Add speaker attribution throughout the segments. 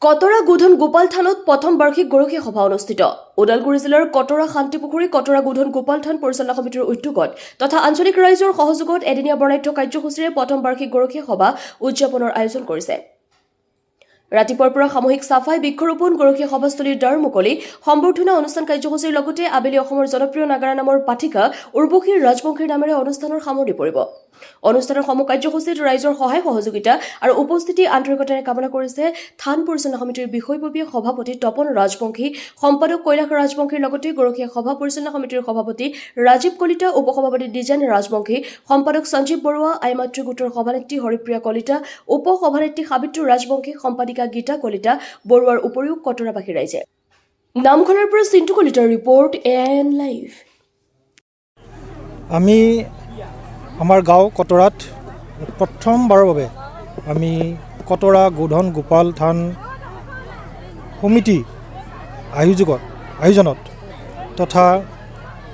Speaker 1: কটৰা গোধন গোপাল থানত প্ৰথম বাৰ্ষিক গৰখীয়া সভা অনুষ্ঠিত। ওদালগুৰি জিলাৰ কটৰা শান্তিপুখুৰী কটৰা গোধন গোপাল থান পৰিচালনা সমিতিৰ উদ্যোগত তথা আঞ্চলিক ৰাইজৰ সহযোগত এদিনীয়া বৰ্ণাঢ্য কাৰ্যসূচীৰে প্ৰথম বাৰ্ষিক গৰখীয়া সভা উদযাপনৰ আয়োজন কৰিছে। ৰাতিপুৱাৰ পৰা সামূহিক চাফাই, বৃক্ষৰোপণ, গৰখীয়া সভাস্থলীৰ দ্বাৰ মুকলি, সম্বৰ্ধনা অনুষ্ঠান কাৰ্যসূচীৰ লগতে আবেলি অসমৰ জনপ্ৰিয় নাগাৰা নামৰ পাঠিকা উৰ্বশীৰ ৰাজবংশীৰ নামেৰে অনুষ্ঠানৰ সামৰণি পৰিব। অনুষ্ঠানৰ সমূহ কাৰ্যসূচীত ৰাইজৰ সহায় সহযোগিতা আৰু উপস্থিতি আন্তৰিকতাৰে কামনা কৰিছে থান পৰিচালনা সমিতিৰ বিষয়ববীয়া সভাপতি তপন ৰাজবংশী, সম্পাদক কৈলাশ ৰাজবংশীৰ লগতে গৰখীয়া সভা পৰিচালনা সমিতিৰ সভাপতি ৰাজীৱ কলিতা, উপসভাপতি দ্বিজেন ৰাজবংশী, সম্পাদক সঞ্জীৱ বৰুৱা, আইমাতৃ গোটৰ সভানেত্ৰী হৰিপ্ৰিয়া কলিতা, উপ সভানেত্ৰী সাবিত্ৰী ৰাজবংশী, সম্পাদিকা গীতা কলিতা বৰুৱাৰ উপৰিও কটৰাবাসী ৰাইজে। নামঘৰৰ পৰা চিন্তু কলিতাৰ ৰিপৰ্ট, AIN লাইভ।
Speaker 2: আমি আমাৰ গাঁও কটৰাত প্ৰথমবাৰৰ বাবে আমি কটৰা গোধন গোপাল থান সমিতি আয়োজনত তথা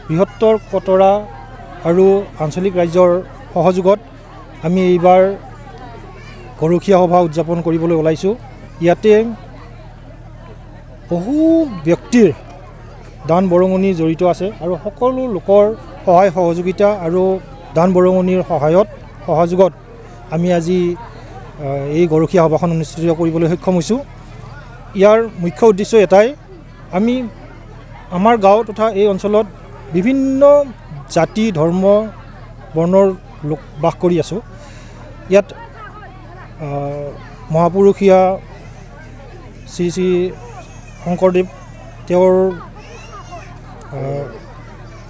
Speaker 2: বৃহত্তৰ কটৰা আৰু আঞ্চলিক ৰাইজৰ সহযোগত আমি এইবাৰ গৰখীয়া সভা উদযাপন কৰিবলৈ ওলাইছোঁ। ইয়াতে বহু ব্যক্তিৰ দান বৰঙণি জড়িত আছে আৰু সকলো লোকৰ সহায় সহযোগিতা আৰু দান বৰঙণিৰ সহযোগত আমি আজি এই গৰখীয়া সভাখন অনুষ্ঠিত কৰিবলৈ সক্ষম হৈছোঁ। ইয়াৰ মুখ্য উদ্দেশ্য এটাই, আমি আমাৰ গাঁও তথা এই অঞ্চলত বিভিন্ন জাতি ধৰ্ম বৰ্ণৰ লোক বাস কৰি আছোঁ। ইয়াত মহাপুৰুষীয়া শ্ৰী শ্ৰী শংকৰদেৱ, তেওঁৰ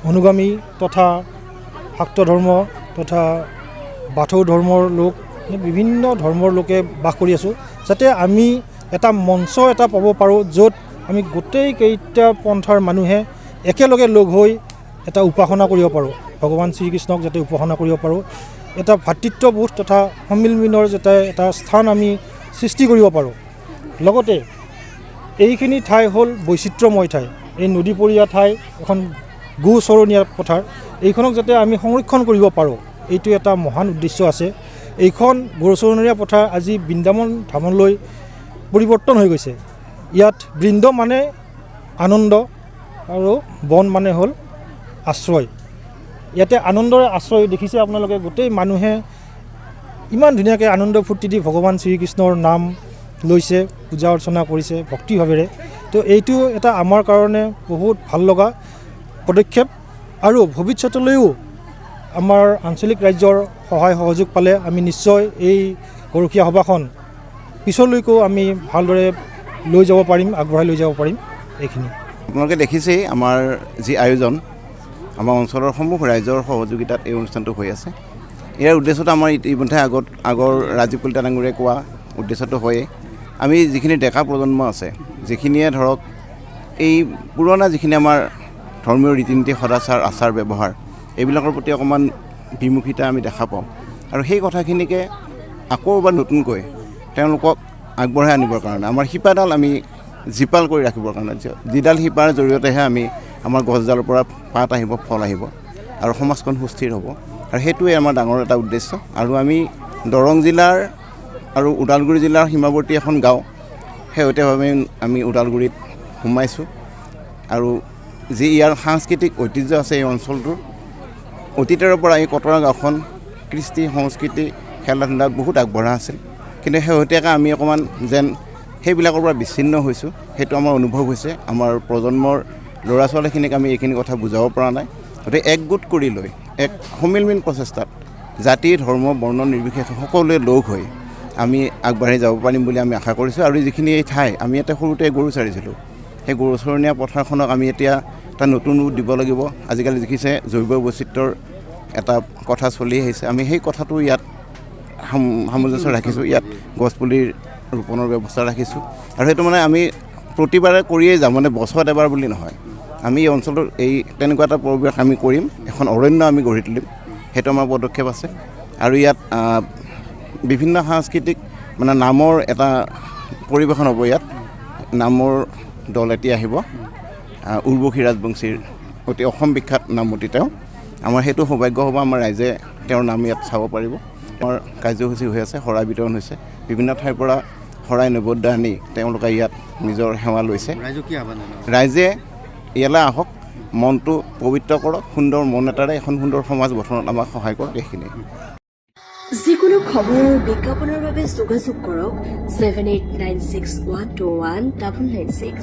Speaker 2: অনুগামী তথা শাক্ত ধৰ্ম তথা বাথৌ ধৰ্মৰ লোক, বিভিন্ন ধৰ্মৰ লোকে বাস কৰি আছোঁ। যাতে আমি এটা মঞ্চ এটা পাব পাৰোঁ য'ত আমি গোটেইকেইটা পন্থাৰ মানুহে একেলগে লগ হৈ এটা উপাসনা কৰিব পাৰোঁ, ভগৱান শ্ৰীকৃষ্ণক যাতে উপাসনা কৰিব পাৰোঁ, এটা ভাতৃত্ববোধ তথা সন্মিলনৰ যাতে এটা স্থান আমি সৃষ্টি কৰিব পাৰোঁ। লগতে এইখিনি ঠাই হ'ল বৈচিত্ৰ্যময় ঠাই, এই নদীপৰীয়া ঠাই, এখন গোচৰণীয়া পথাৰ, এইখনক যাতে আমি সংৰক্ষণ কৰিব পাৰোঁ, এইটো এটা মহান উদ্দেশ্য আছে। এইখন গোচৰণীয়া পথাৰ আজি বৃন্দাবন ধামলৈ পৰিৱৰ্তন হৈ গৈছে। ইয়াত বৃন্দ মানে আনন্দ আৰু বন মানে হ'ল আশ্ৰয়। ইয়াতে আনন্দৰে আশ্ৰয় দেখিছে আপোনালোকে, গোটেই মানুহে ইমান ধুনীয়াকৈ আনন্দ ফূৰ্তি দি ভগৱান শ্ৰীকৃষ্ণৰ নাম লৈছে, পূজা অৰ্চনা কৰিছে ভক্তিভাৱেৰে। তো এইটো এটা আমাৰ কাৰণে বহুত ভাল লগা পদক্ষেপ আৰু ভৱিষ্যতলৈও আমাৰ আঞ্চলিক ৰাজ্যৰ সহায় সহযোগ পালে আমি নিশ্চয় এই গৰখীয়া সভাখন পিছলৈকেও আমি ভালদৰে লৈ যাব পাৰিম, আগবঢ়াই লৈ যাব পাৰিম। এইখিনি
Speaker 3: আপোনালোকে দেখিছেই আমাৰ যি আয়োজন, আমাৰ অঞ্চলৰ সমূহ ৰাইজৰ সহযোগিতাত এই অনুষ্ঠানটো হৈ আছে। ইয়াৰ উদ্দেশ্যটো আমাৰ ইতিমধ্যে আগৰ ৰাজীৱ কলিতা ডাঙৰীয়াই কোৱা উদ্দেশ্যটো হয়েই। আমি যিখিনি ডেকা প্ৰজন্ম আছে, যিখিনিয়ে ধৰক এই পুৰণা যিখিনি আমাৰ ধৰ্মীয় ৰীতি নীতি, সদাচাৰ, আচাৰ ব্যৱহাৰ, এইবিলাকৰ প্ৰতি অকণমান বিমুখিতা আমি দেখা পাওঁ আৰু সেই কথাখিনিকে আকৌ এবাৰ নতুনকৈ তেওঁলোকক আগবঢ়াই আনিবৰ কাৰণে আমাৰ শিপাডাল আমি জীপাল কৰি ৰাখিবৰ কাৰণে, যিডাল শিপাৰ জৰিয়তেহে আমি আমাৰ গছডালৰ পৰা পাত আহিব, ফল আহিব আৰু সমাজখন সুস্থিৰ হ'ব। আৰু সেইটোৱে আমাৰ ডাঙৰ এটা উদ্দেশ্য। আৰু আমি দৰং জিলাৰ আৰু ওদালগুৰি জিলাৰ সীমাৱৰ্তী এখন গাঁও, শেহতীয়াভাৱে আমি ওদালগুৰিত সোমাইছোঁ আৰু যি ইয়াৰ সাংস্কৃতিক ঐতিহ্য আছে এই অঞ্চলটোৰ, অতীতৰ পৰা এই কটৰা গাঁওখন কৃষ্টি সংস্কৃতি খেলা ধূলাত বহুত আগবঢ়া আছিল, কিন্তু শেহতীয়াকৈ আমি অকণমান যেন সেইবিলাকৰ পৰা বিচ্ছিন্ন হৈছোঁ, সেইটো আমাৰ অনুভৱ হৈছে। আমাৰ প্ৰজন্মৰ ল'ৰা ছোৱালীখিনিক আমি এইখিনি কথা বুজাব পৰা নাই। গতিকে একগোট কৰি লৈ এক সমিলমিল প্ৰচেষ্টাত জাতি ধৰ্ম বৰ্ণ নিৰ্বিশেষে সকলোৱে লগ হৈ আমি আগবাঢ়ি যাব পাৰিম বুলি আমি আশা কৰিছোঁ। আৰু যিখিনি এই ঠাই, আমি ইয়াতে সৰুতে গৰু চাৰিছিলোঁ, সেই গৰুচৰণীয়া পথাৰখনক আমি এতিয়া এটা নতুন ৰূপ দিব লাগিব। আজিকালি দেখিছে জৈৱ বৈচিত্ৰ্যৰ এটা কথা চলি আহিছে, আমি সেই কথাটো ইয়াত সামঞ্জস্য ৰাখিছোঁ। ইয়াত গছপুলিৰ ৰোপণৰ ব্যৱস্থা ৰাখিছোঁ আৰু সেইটো মানে আমি প্ৰতিবাৰে কৰিয়েই যাম, মানে বছৰত এবাৰ বুলি নহয়। আমি এই অঞ্চলৰ এই তেনেকুৱা এটা পৰিৱেশ আমি কৰিম, এখন অৰণ্য আমি গঢ়ি তুলিম, সেইটো আমাৰ পদক্ষেপ আছে। আৰু ইয়াত বিভিন্ন সাংস্কৃতিক মানে নামৰ এটা পৰিৱেশন হ'ব। ইয়াত নামৰ দল এটি আহিব, উৰ্বশী ৰাজবংশীৰ অতি অসম বিখ্যাত নামতি তেওঁ। আমাৰ সেইটো সৌভাগ্য হ'ব, আমাৰ ৰাইজে তেওঁৰ নাম ইয়াত চাব পাৰিব। আমাৰ কাৰ্যসূচী হৈ আছে, শৰাই বিতৰণ হৈছে, বিভিন্ন ঠাইৰ পৰা শৰাই নৈবদ্য আনি তেওঁলোকে ইয়াত নিজৰ সেৱা লৈছে।
Speaker 4: ৰাইজক কি আহ্বান জনাব?
Speaker 3: ৰাইজে ইয়ালৈ আহক, মনটো পবিত্ৰ কৰক, সুন্দৰ মন এটাৰে এখন সুন্দৰ সমাজ গঠনত আমাক সহায় কৰক। এইখিনি
Speaker 1: যিকোনো খবৰ বিজ্ঞাপনৰ বাবে যোগাযোগ কৰক 7896121996